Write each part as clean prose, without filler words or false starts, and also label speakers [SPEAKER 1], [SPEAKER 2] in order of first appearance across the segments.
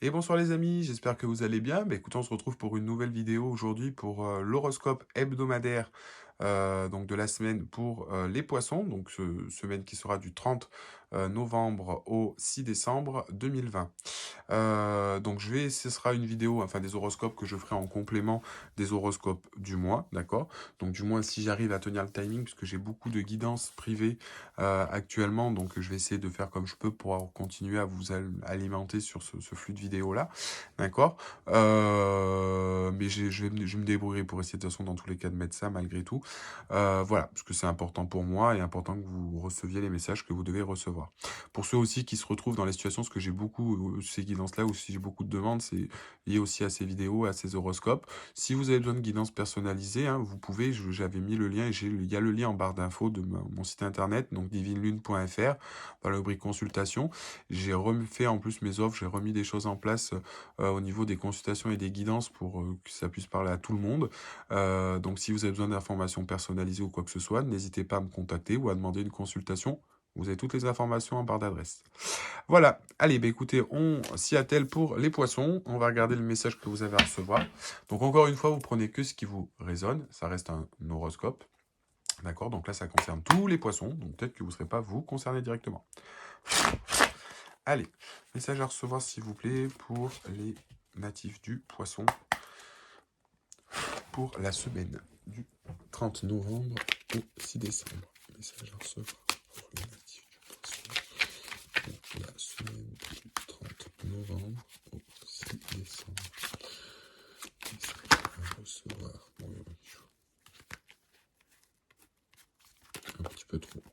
[SPEAKER 1] Et bonsoir les amis, j'espère que vous allez bien. Bah, écoutez, on se retrouve pour une nouvelle vidéo aujourd'hui pour l'horoscope hebdomadaire donc de la semaine pour les poissons. Donc semaine qui sera du 30 novembre au 6 décembre 2020. Donc ce sera une vidéo, enfin des horoscopes que je ferai en complément des horoscopes du mois, d'accord? Donc du moins si j'arrive à tenir le timing, puisque j'ai beaucoup de guidances privées actuellement, donc je vais essayer de faire comme je peux pour continuer à vous alimenter sur ce flux de vidéos-là, d'accord? Mais je vais me débrouiller pour essayer de toute façon dans tous les cas de mettre ça malgré tout. Voilà, parce que c'est important pour moi et important que vous receviez les messages que vous devez recevoir. Pour ceux aussi qui se retrouvent dans les situations, parce que j'ai beaucoup ces guidances-là, ou si j'ai beaucoup de demandes, c'est lié aussi à ces vidéos, à ces horoscopes. Si vous avez besoin de guidance personnalisée, hein, vous pouvez, j'avais mis le lien, et il y a le lien en barre d'infos de mon site internet, donc divinelune.fr, dans la rubrique consultation. J'ai refait en plus mes offres, j'ai remis des choses en place au niveau des consultations et des guidances pour que ça puisse parler à tout le monde. Donc si vous avez besoin d'informations personnalisées ou quoi que ce soit, n'hésitez pas à me contacter ou à demander une consultation. Vous avez toutes les informations en barre d'adresse. Voilà, allez, bah écoutez, on s'y attelle pour les poissons. On va regarder le message que vous avez à recevoir. Donc encore une fois, vous prenez que ce qui vous résonne. Ça reste un horoscope. D'accord? Donc là, ça concerne tous les poissons. Donc peut-être que vous ne serez pas vous concerné directement. Allez, message à recevoir s'il vous plaît pour les natifs du poisson pour la semaine du 30 novembre au 6 décembre. Message à recevoir pour les natifs du poisson pour la semaine du 30 novembre au 6 décembre. Message à recevoir. Un petit peu trop.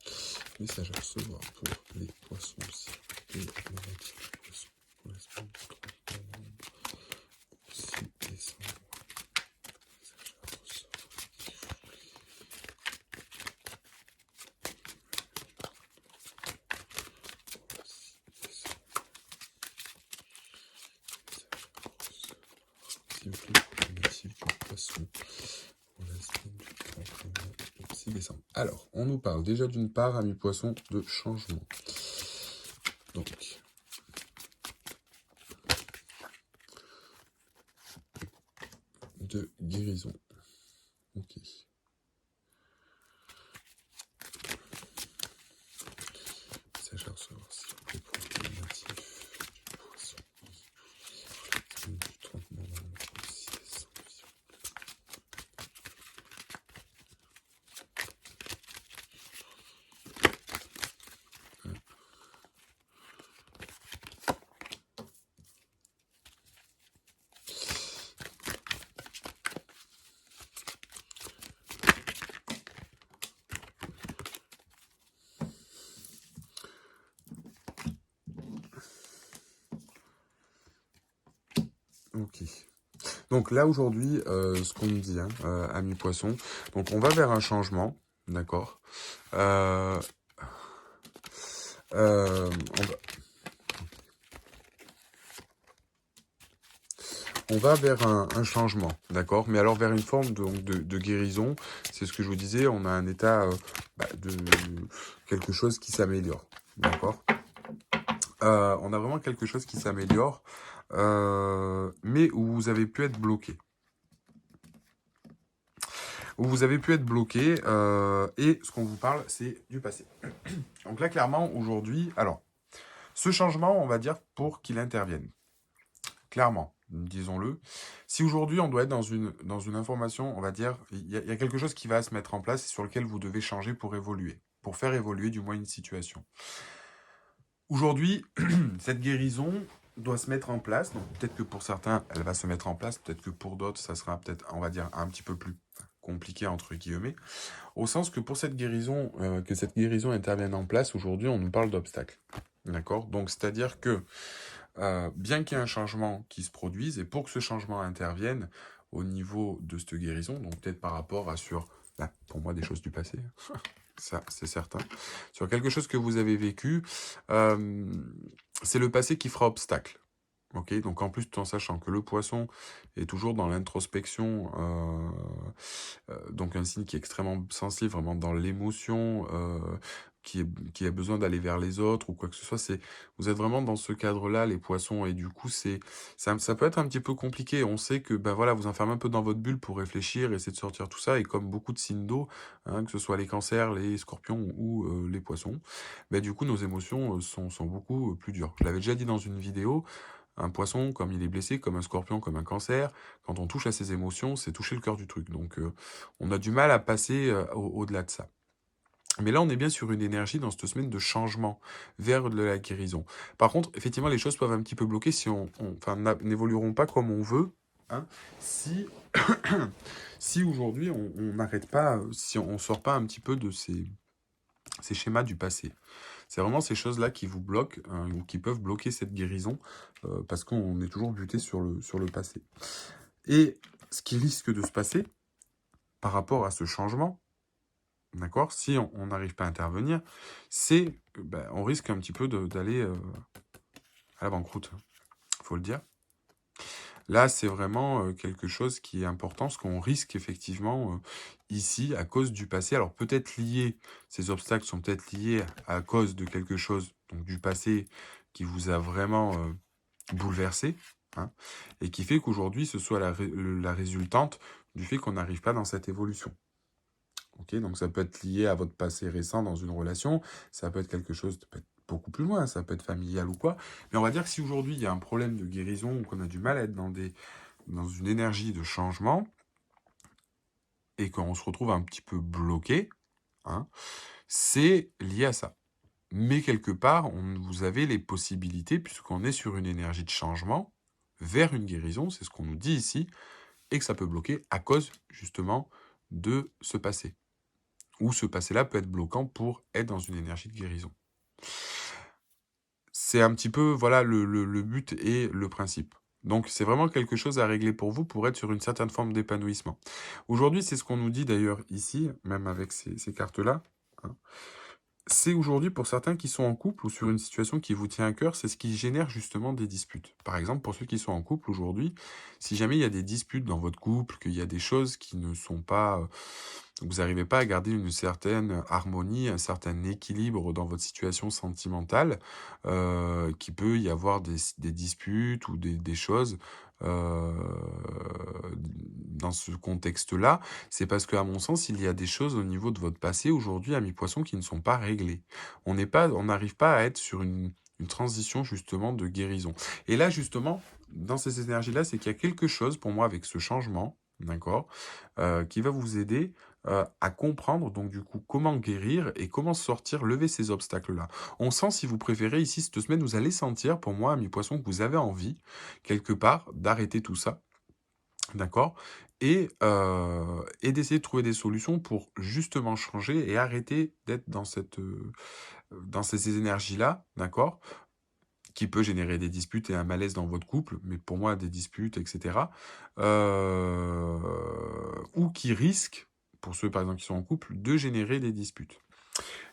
[SPEAKER 1] Message à recevoir pour les poissons aussi. Et les natifs du poisson pour la semaine du 30 novembre au 6 décembre. Message à recevoir. S'il vous plaît, pour les natifs du poisson pour la semaine du 30 novembre au 6 décembre. Alors, on nous parle déjà d'une part, amis poissons, de changement. Donc, de guérison. Ok. Message à recevoir, s'il vous plaît, pour les natifs du poisson. Du 30 novembre au 6 décembre, s'il vous plaît. Ok. Donc là aujourd'hui, ce qu'on me dit, hein, amis poissons, donc on va vers un changement, d'accord. Euh, euh, on va, on va vers un changement, d'accord. Mais alors vers une forme de guérison, c'est ce que je vous disais, on a un état de quelque chose qui s'améliore, d'accord. On a vraiment quelque chose qui s'améliore, mais où vous avez pu être bloqué. Où vous avez pu être bloqué, et ce qu'on vous parle, c'est du passé. Donc là, clairement, aujourd'hui, alors, ce changement, on va dire, pour qu'il intervienne. Clairement, disons-le. Si aujourd'hui, on doit être dans une information, on va dire, il y a quelque chose qui va se mettre en place et sur lequel vous devez changer pour évoluer, pour faire évoluer du moins une situation. Aujourd'hui, cette guérison doit se mettre en place. Donc peut-être que pour certains, elle va se mettre en place. Peut-être que pour d'autres, ça sera peut-être, on va dire, un petit peu plus compliqué, entre guillemets. Au sens que pour cette guérison, que cette guérison intervienne en place, aujourd'hui, on nous parle d'obstacles. D'accord? Donc, c'est-à-dire que, bien qu'il y ait un changement qui se produise, et pour que ce changement intervienne au niveau de cette guérison, donc peut-être par rapport à pour moi, des choses du passé, ça, c'est certain, sur quelque chose que vous avez vécu, c'est le passé qui fera obstacle. Ok, donc en plus, tout en sachant que le poisson est toujours dans l'introspection, donc un signe qui est extrêmement sensible, vraiment dans l'émotion, qui a besoin d'aller vers les autres ou quoi que ce soit. Vous êtes vraiment dans ce cadre-là, les poissons, et du coup, ça peut être un petit peu compliqué. On sait que, ben voilà, vous enfermez un peu dans votre bulle pour réfléchir, essayer de sortir tout ça, et comme beaucoup de signes d'eau, hein, que ce soit les cancers, les scorpions ou les poissons, ben du coup, nos émotions sont beaucoup plus dures. Je l'avais déjà dit dans une vidéo, un poisson, comme il est blessé, comme un scorpion, comme un cancer, quand on touche à ses émotions, c'est toucher le cœur du truc. Donc, on a du mal à passer au-delà de ça. Mais là, on est bien sur une énergie dans cette semaine de changement vers de la guérison. Par contre, effectivement, les choses peuvent un petit peu bloquer si enfin, n'évolueront pas comme on veut, hein, si, si aujourd'hui on n'arrête pas, si on sort pas un petit peu de ces schémas du passé. C'est vraiment ces choses-là qui vous bloquent, hein, ou qui peuvent bloquer cette guérison, parce qu'on est toujours buté sur le passé. Et ce qui risque de se passer par rapport à ce changement, d'accord, si on n'arrive pas à intervenir, c'est on risque un petit peu d'aller à la banqueroute, il faut le dire. Là, c'est vraiment quelque chose qui est important, parce qu'on risque effectivement ici, à cause du passé, alors peut-être lié, ces obstacles sont peut-être liés à cause de quelque chose, donc du passé, qui vous a vraiment bouleversé, hein, et qui fait qu'aujourd'hui, ce soit la résultante du fait qu'on n'arrive pas dans cette évolution. Ok, donc ça peut être lié à votre passé récent dans une relation, ça peut être quelque chose de peut-être beaucoup plus loin, ça peut être familial ou quoi, mais on va dire que si aujourd'hui il y a un problème de guérison ou qu'on a du mal à être dans une énergie de changement et qu'on se retrouve un petit peu bloqué, hein, c'est lié à ça. Mais quelque part, vous avez les possibilités, puisqu'on est sur une énergie de changement vers une guérison, c'est ce qu'on nous dit ici, et que ça peut bloquer à cause justement de ce passé. Ou ce passé-là peut être bloquant pour être dans une énergie de guérison. C'est un petit peu, voilà, le but et le principe. Donc c'est vraiment quelque chose à régler pour vous pour être sur une certaine forme d'épanouissement. Aujourd'hui, c'est ce qu'on nous dit d'ailleurs ici, même avec ces cartes-là, hein. C'est aujourd'hui pour certains qui sont en couple ou sur une situation qui vous tient à cœur, c'est ce qui génère justement des disputes. Par exemple, pour ceux qui sont en couple aujourd'hui, si jamais il y a des disputes dans votre couple, qu'il y a des choses qui ne sont pas, vous n'arrivez pas à garder une certaine harmonie, un certain équilibre dans votre situation sentimentale, qu'il peut y avoir des disputes ou des choses euh, dans ce contexte-là, c'est parce qu'à mon sens, il y a des choses au niveau de votre passé aujourd'hui, amis poissons, qui ne sont pas réglées. On n'arrive pas à être sur une transition justement de guérison. Et là, justement, dans ces énergies-là, c'est qu'il y a quelque chose pour moi avec ce changement, d'accord, qui va vous aider à comprendre donc du coup comment guérir et comment sortir, lever ces obstacles-là. On sent, si vous préférez, ici cette semaine, vous allez sentir, pour moi, amis poissons, que vous avez envie, quelque part, d'arrêter tout ça. D'accord? Et d'essayer de trouver des solutions pour justement changer et arrêter d'être dans ces énergies-là, d'accord? Qui peut générer des disputes et un malaise dans votre couple, mais pour moi, des disputes, etc. Ou qui risquent, pour ceux par exemple qui sont en couple, de générer des disputes.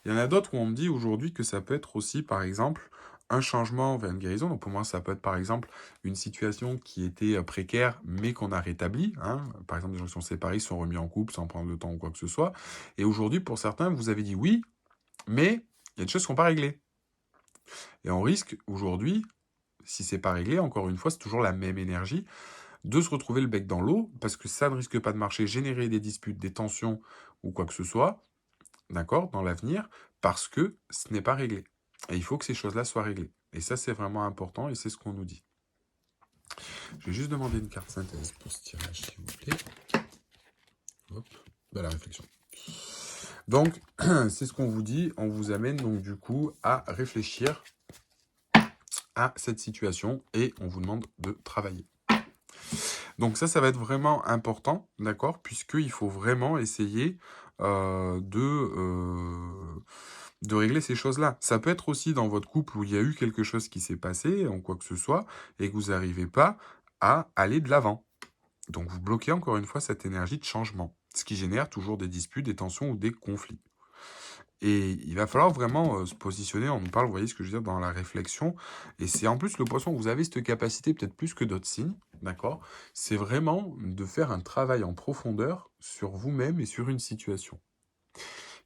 [SPEAKER 1] Il y en a d'autres où on me dit aujourd'hui que ça peut être aussi, par exemple, un changement vers une guérison. Donc pour moi, ça peut être par exemple une situation qui était précaire, mais qu'on a rétablie, hein. Par exemple, des gens qui sont séparés, sont remis en couple sans prendre le temps ou quoi que ce soit. Et aujourd'hui, pour certains, vous avez dit oui, mais il y a des choses qui ne sont pas réglées. Et on risque aujourd'hui, si c'est pas réglé, encore une fois, c'est toujours la même énergie, de se retrouver le bec dans l'eau, parce que ça ne risque pas de marcher, générer des disputes, des tensions ou quoi que ce soit, d'accord, dans l'avenir, parce que ce n'est pas réglé. Et il faut que ces choses-là soient réglées. Et ça, c'est vraiment important, et c'est ce qu'on nous dit. Je vais juste demander une carte synthèse pour ce tirage, s'il vous plaît. Hop, la réflexion. Donc, c'est ce qu'on vous dit, on vous amène donc du coup à réfléchir à cette situation, et on vous demande de travailler. Donc ça va être vraiment important, d'accord, puisqu'il faut vraiment essayer de régler ces choses-là. Ça peut être aussi dans votre couple où il y a eu quelque chose qui s'est passé, ou quoi que ce soit, et que vous n'arrivez pas à aller de l'avant. Donc vous bloquez encore une fois cette énergie de changement, ce qui génère toujours des disputes, des tensions ou des conflits. Et il va falloir vraiment se positionner, on nous parle, vous voyez ce que je veux dire, dans la réflexion. Et c'est en plus le poisson, vous avez cette capacité, peut-être plus que d'autres signes, d'accord? C'est vraiment de faire un travail en profondeur sur vous-même et sur une situation.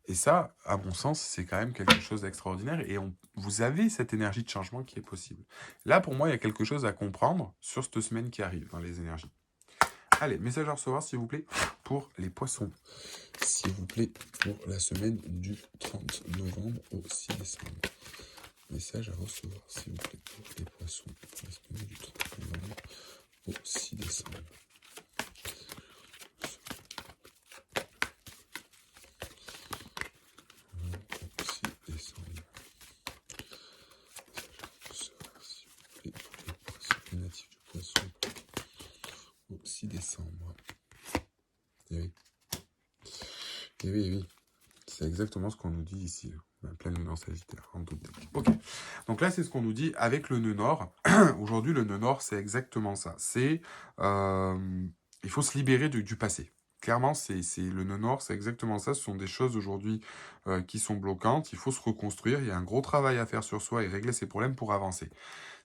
[SPEAKER 1] Et ça, à mon sens, c'est quand même quelque chose d'extraordinaire et vous avez cette énergie de changement qui est possible. Là, pour moi, il y a quelque chose à comprendre sur cette semaine qui arrive dans les énergies. Allez, message à recevoir, s'il vous plaît, pour les poissons. S'il vous plaît, pour la semaine du 30 novembre au 6 décembre. Message à recevoir, s'il vous plaît, pour les poissons. Pour la semaine du 30 novembre au 6 décembre. Au 6 décembre. Les natifs du poisson au 6 décembre. Et oui. Et oui, et oui. C'est exactement ce qu'on nous dit ici. Pleine lune en Sagittaire, en doute. Ok. Donc là, c'est ce qu'on nous dit avec le nœud nord. Aujourd'hui, le nœud nord, c'est exactement ça. C'est il faut se libérer du passé. Clairement, c'est le nœud nord, c'est exactement ça. Ce sont des choses aujourd'hui qui sont bloquantes. Il faut se reconstruire. Il y a un gros travail à faire sur soi et régler ses problèmes pour avancer.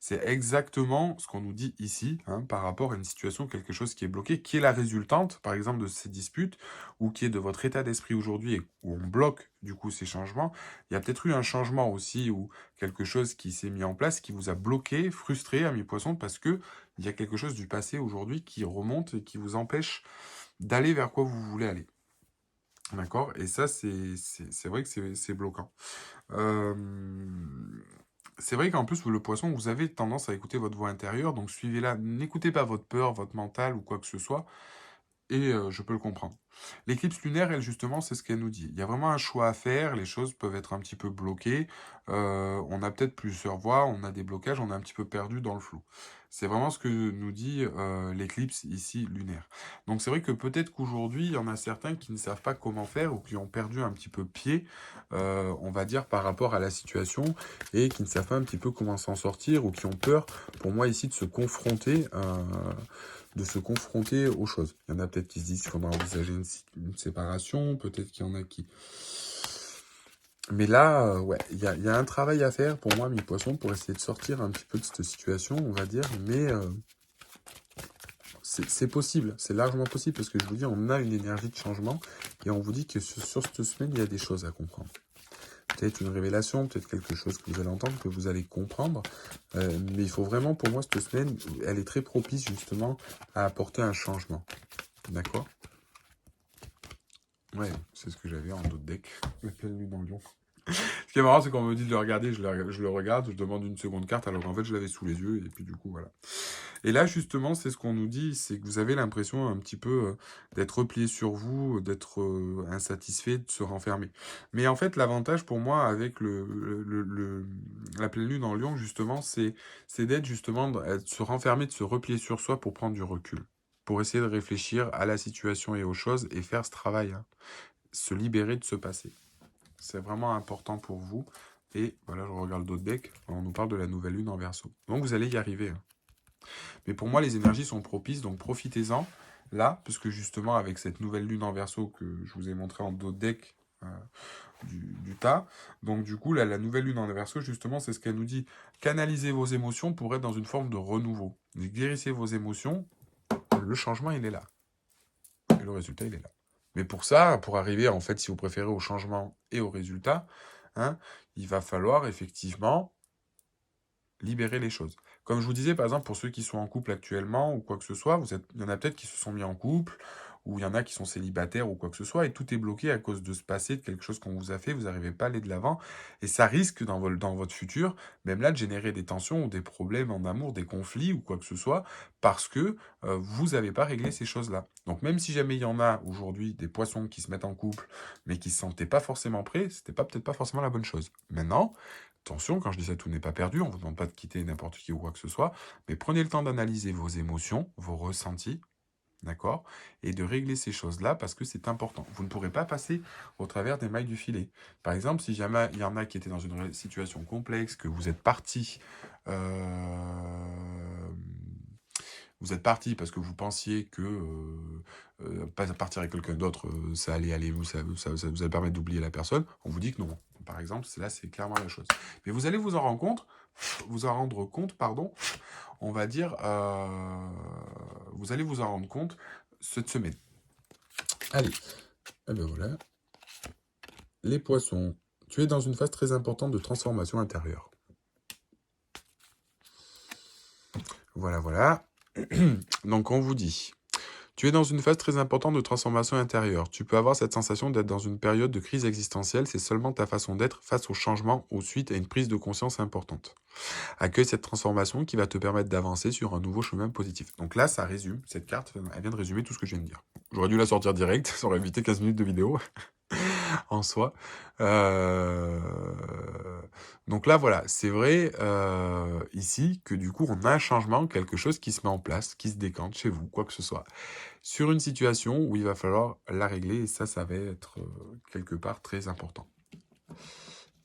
[SPEAKER 1] C'est exactement ce qu'on nous dit ici, hein, par rapport à une situation, quelque chose qui est bloqué, qui est la résultante, par exemple, de ces disputes, ou qui est de votre état d'esprit aujourd'hui, et où on bloque, du coup, ces changements. Il y a peut-être eu un changement aussi, ou quelque chose qui s'est mis en place, qui vous a bloqué, frustré, ami poisson, parce que il y a quelque chose du passé aujourd'hui qui remonte et qui vous empêche d'aller vers quoi vous voulez aller. D'accord? Et ça, c'est vrai que c'est bloquant. Euh, C'est vrai qu'en plus, le poisson, vous avez tendance à écouter votre voix intérieure, donc suivez-la. N'écoutez pas votre peur, votre mental ou quoi que ce soit, et je peux le comprendre. L'éclipse lunaire, elle, justement, c'est ce qu'elle nous dit. Il y a vraiment un choix à faire, les choses peuvent être un petit peu bloquées, on a peut-être plusieurs voies, on a des blocages, on est un petit peu perdu dans le flou. C'est vraiment ce que nous dit l'éclipse ici lunaire. Donc c'est vrai que peut-être qu'aujourd'hui, il y en a certains qui ne savent pas comment faire ou qui ont perdu un petit peu pied, on va dire, par rapport à la situation et qui ne savent pas un petit peu comment s'en sortir ou qui ont peur, pour moi ici, de se confronter aux choses. Il y en a peut-être qui se disent qu'il faudra envisager une séparation, peut-être qu'il y en a qui... Mais là, ouais, il y a un travail à faire pour moi, mes poissons, pour essayer de sortir un petit peu de cette situation, on va dire, mais c'est possible, c'est largement possible, parce que je vous dis, on a une énergie de changement, et on vous dit que sur cette semaine, il y a des choses à comprendre. Peut-être une révélation, peut-être quelque chose que vous allez entendre, que vous allez comprendre, mais il faut vraiment, pour moi, cette semaine, elle est très propice, justement, à apporter un changement. D'accord? Ouais, c'est ce que j'avais en d'autres decks. La pleine lune en lion. Ce qui est marrant, c'est qu'on me dit de le regarder, je le regarde, je demande une seconde carte, alors qu'en fait, je l'avais sous les yeux, et puis du coup, voilà. Et là, justement, c'est ce qu'on nous dit, c'est que vous avez l'impression un petit peu d'être replié sur vous, d'être insatisfait, de se renfermer. Mais en fait, l'avantage pour moi avec la pleine lune en lion, justement, c'est d'être justement, de se renfermer, de se replier sur soi pour prendre du recul. Pour essayer de réfléchir à la situation et aux choses et faire ce travail, hein. Se libérer de ce passé. C'est vraiment important pour vous. Et voilà, je regarde d'autres decks. On nous parle de la nouvelle lune en Verseau. Donc vous allez y arriver, hein. Mais pour moi, les énergies sont propices, donc profitez-en là, puisque justement, avec cette nouvelle lune en Verseau que je vous ai montré en d'autres decks du tas, donc du coup, là, la nouvelle lune en Verseau, justement, c'est ce qu'elle nous dit. Canalisez vos émotions pour être dans une forme de renouveau. Guérissez vos émotions, le changement, il est là. Et le résultat, il est là. Mais pour ça, pour arriver, en fait, si vous préférez, au changement et au résultat, hein, il va falloir effectivement libérer les choses. Comme je vous disais, par exemple, pour ceux qui sont en couple actuellement ou quoi que ce soit, il y en a peut-être qui se sont mis en couple, ou il y en a qui sont célibataires ou quoi que ce soit, et tout est bloqué à cause de ce passé, de quelque chose qu'on vous a fait, vous n'arrivez pas à aller de l'avant, et ça risque dans votre futur, même là, de générer des tensions ou des problèmes en amour, des conflits ou quoi que ce soit, parce que vous n'avez pas réglé ces choses-là. Donc même si jamais il y en a aujourd'hui des poissons qui se mettent en couple, mais qui ne se sentaient pas forcément prêts, c'était peut-être pas forcément la bonne chose. Maintenant, attention, quand je dis ça, tout n'est pas perdu, on ne vous demande pas de quitter n'importe qui ou quoi que ce soit, mais prenez le temps d'analyser vos émotions, vos ressentis, d'accord? Et de régler ces choses-là parce que c'est important. Vous ne pourrez pas passer au travers des mailles du filet. Par exemple, si jamais il y en a qui étaient dans une situation complexe, que vous êtes parti parce que vous pensiez que partir avec quelqu'un d'autre, ça allait aller, ça vous allait permettre d'oublier la personne, on vous dit que non. Par exemple, là, c'est clairement la chose. Mais vous allez vous en rendre compte, pardon, on va dire, vous allez vous en rendre compte cette semaine. Allez, et ben voilà. Les poissons, tu es dans une phase très importante de transformation intérieure. Voilà, voilà. Donc on vous dit, tu es dans une phase très importante de transformation intérieure. Tu peux avoir cette sensation d'être dans une période de crise existentielle, c'est seulement ta façon d'être face au changement ou suite à une prise de conscience importante. Accueille cette transformation qui va te permettre d'avancer sur un nouveau chemin positif. Donc là, ça résume, cette carte, elle vient de résumer tout ce que je viens de dire. J'aurais dû la sortir direct, ça aurait évité 15 minutes de vidéo en soi. Euh, Donc là, voilà, c'est vrai ici que du coup, on a un changement, quelque chose qui se met en place, qui se décante chez vous, quoi que ce soit, sur une situation où il va falloir la régler, et ça va être quelque part très important.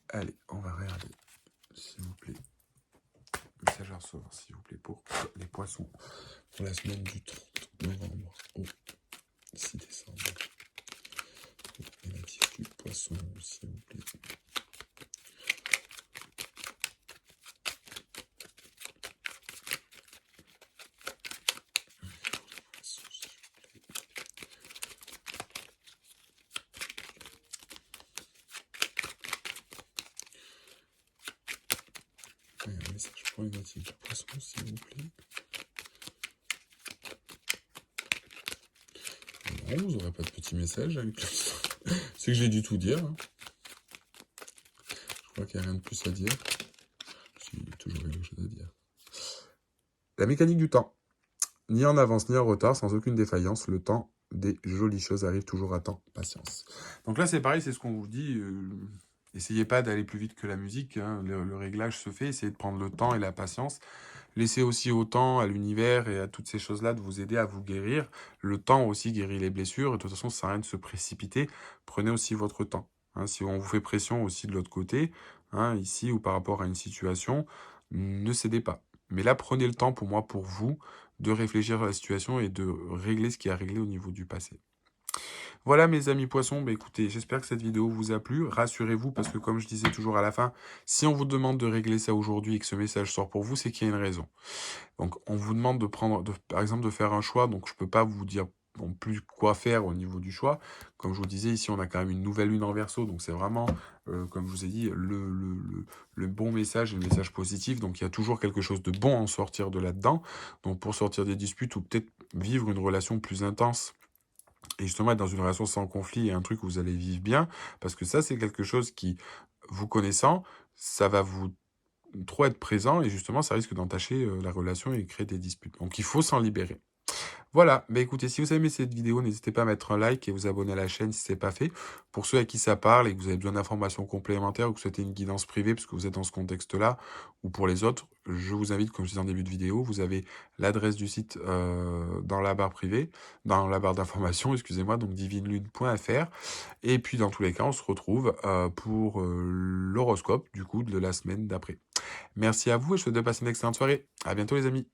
[SPEAKER 1] Allez, on va regarder, s'il vous plaît. Message à recevoir, s'il vous plaît, pour les poissons, pour la semaine du 30 novembre au 6 décembre. Les natifs du poisson, s'il vous plaît. Un message pour les natifs du poisson, s'il vous plaît. Non, vous n'aurez pas de petit message avec le... C'est que j'ai dû tout dire. Hein. Je crois qu'il n'y a rien de plus à dire. J'ai toujours quelque chose à dire. La mécanique du temps. Ni en avance ni en retard, sans aucune défaillance, le temps des jolies choses arrive toujours à temps. Patience. Donc là, c'est pareil, c'est ce qu'on vous dit. Essayez pas d'aller plus vite que la musique. Hein. Le réglage se fait. Essayez de prendre le temps et la patience. Laissez aussi au temps, à l'univers et à toutes ces choses-là de vous aider à vous guérir. Le temps aussi guérit les blessures. Et de toute façon, ça sert à rien de se précipiter. Prenez aussi votre temps. Hein, si on vous fait pression aussi de l'autre côté, hein, ici ou par rapport à une situation, ne cédez pas. Mais là, prenez le temps pour moi, pour vous, de réfléchir à la situation et de régler ce qui a réglé au niveau du passé. Voilà mes amis poissons, bah écoutez, j'espère que cette vidéo vous a plu. Rassurez-vous parce que comme je disais toujours à la fin, si on vous demande de régler ça aujourd'hui et que ce message sort pour vous, c'est qu'il y a une raison. Donc on vous demande de prendre, par exemple, de faire un choix, donc je peux pas vous dire non plus quoi faire au niveau du choix. Comme je vous disais, ici on a quand même une nouvelle lune en verso, donc c'est vraiment, comme je vous ai dit, le bon message et le message positif. Donc il y a toujours quelque chose de bon à en sortir de là-dedans. Donc pour sortir des disputes ou peut-être vivre une relation plus intense, et justement être dans une relation sans conflit et un truc où vous allez vivre bien, parce que ça, c'est quelque chose qui, vous connaissant, ça va vous trop être présent et justement, ça risque d'entacher la relation et créer des disputes. Donc, il faut s'en libérer. Voilà, bah écoutez, si vous avez aimé cette vidéo, n'hésitez pas à mettre un like et vous abonner à la chaîne si ce n'est pas fait. Pour ceux à qui ça parle et que vous avez besoin d'informations complémentaires ou que vous souhaitez une guidance privée parce que vous êtes dans ce contexte-là, ou pour les autres, je vous invite, comme je disais en début de vidéo, vous avez l'adresse du site dans la barre privée, dans la barre d'information, excusez-moi, donc divinelune.fr. Et puis dans tous les cas, on se retrouve pour l'horoscope du coup de la semaine d'après. Merci à vous et je vous souhaite de passer une excellente soirée. À bientôt les amis.